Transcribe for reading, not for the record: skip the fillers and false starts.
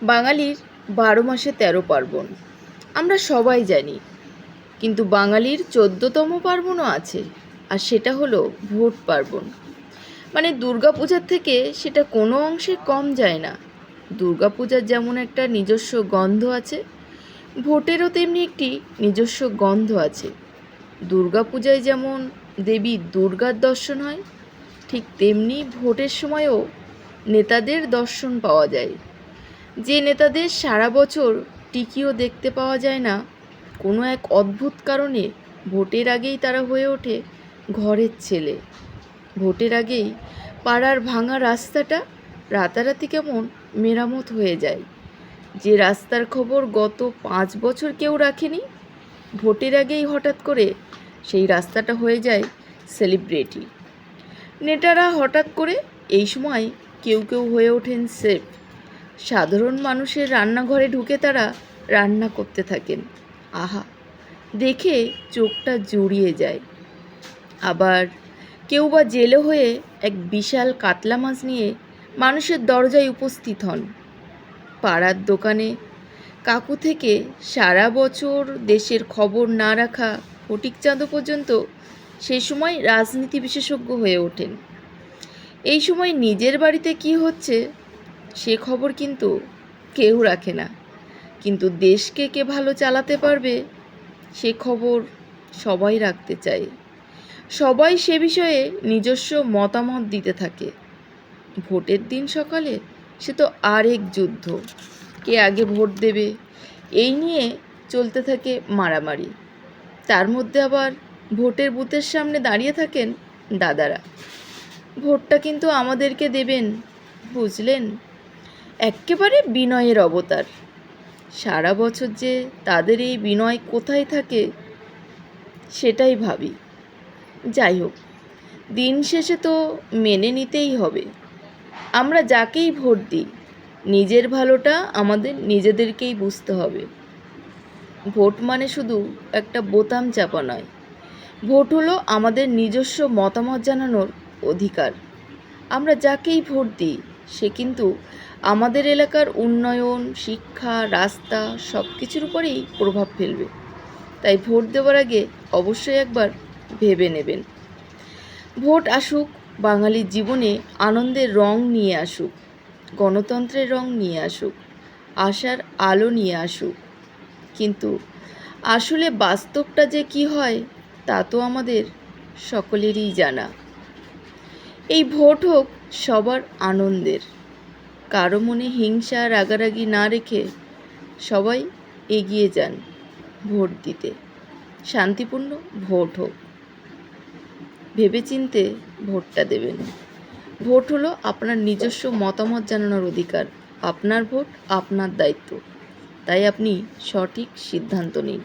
বাঙালির ১২ মাসে ১৩ পার্বণ, আমরা সবাই জানি। কিন্তু বাঙালির ১৪তম পার্বণও আছে, আর সেটা হলো ভোট পার্বণ। মানে দুর্গাপূজার থেকে সেটা কোনো অংশে কম যায় না। দুর্গাপূজার যেমন একটা নিজস্ব গন্ধ আছে, ভোটেরও তেমনি একটি নিজস্ব গন্ধ আছে। দুর্গাপূজায় যেমন দেবী দুর্গার দর্শন হয়, ঠিক তেমনি ভোটের সময়ও নেতাদের দর্শন পাওয়া যায়। যে নেতাদের সারা বছর টিকিও দেখতে পাওয়া যায় না, কোনো এক অদ্ভুত কারণে ভোটের আগেই তারা হয়ে ওঠে ঘরের ছেলে। ভোটের আগেই পাড়ার ভাঙা রাস্তাটা রাতারাতি কেমন মেরামত হয়ে যায়। যে রাস্তার খবর গত ৫ বছর কেউ রাখেনি, ভোটের আগেই হঠাৎ করে সেই রাস্তাটা হয়ে যায় সেলিব্রিটি। নেতারা হঠাৎ করে এই সময় কেউ কেউ হয়ে ওঠেন শেফ। সাধারণ মানুষের রান্নাঘরে ঢুকে তারা রান্না করতে থাকেন। আহা, দেখে চোখটা জুড়িয়ে যায়। আবার কেউ বা জেলে হয়ে এক বিশাল কাতলা মাছ নিয়ে মানুষের দরজায় উপস্থিত হন। পাড়ার দোকানে কাকু থেকে সারা বছর দেশের খবর না রাখা ফটিক চাঁদও পর্যন্ত সেই সময় রাজনীতি বিশেষজ্ঞ হয়ে ওঠেন। এই সময় নিজের বাড়িতে কি হচ্ছে সে খবর কিন্তু কেউ রাখে না, কিন্তু দেশকে কে ভালো চালাতে পারবে সে খবর সবাই রাখতে চায়। সবাই সে বিষয়ে নিজস্ব মতামত দিতে থাকে। ভোটের দিন সকালে সে তো আরেক যুদ্ধ, কে আগে ভোট দেবে এই নিয়ে চলতে থাকে মারামারি। তার মধ্যে আবার ভোটের বুথের সামনে দাঁড়িয়ে থাকেন দাদারা। ভোটটা কিন্তু আমাদেরকে দেবেন, বুঝলেন? এক্কেবারে বিনয়ের অবতার। সারা বছর যে তাদের এই বিনয় কোথায় থাকে সেটাই ভাবি। যাই হোক, দিন শেষে তো মেনে নিতেই হবে। আমরা যাকেই ভোট দিই, নিজের ভালোটা আমাদের নিজেদেরকেই বুঝতে হবে। ভোট মানে শুধু একটা বোতাম চাপা নয়, ভোট হলো আমাদের নিজস্ব মতামত জানানোর অধিকার। আমরা যাকেই ভোট দিই সে কিন্তু আমাদের এলাকার উন্নয়ন, শিক্ষা, রাস্তা সব কিছুর উপরেই প্রভাব ফেলবে। তাই ভোট দেওয়ার আগে অবশ্যই একবার ভেবে নেবেন। ভোট আসুক, বাঙালির জীবনে আনন্দের রং নিয়ে আসুক, গণতন্ত্রের রং নিয়ে আসুক, আশার আলো নিয়ে আসুক। কিন্তু আসলে বাস্তবটা যে কি হয় তা তো আমাদের সকলেরই জানা। এই ভোট হোক সবার আনন্দের, কারো মনে হিংসা রাগারাগি না রেখে সবাই এগিয়ে যান ভোট দিতে। শান্তিপূর্ণ ভোট হোক, ভেবেচিন্তে ভোটটা দেবেন। ভোট হলো আপনার নিজস্ব মতামত জানানোর অধিকার। আপনার ভোট আপনার দায়িত্ব, তাই আপনি সঠিক সিদ্ধান্ত নিন।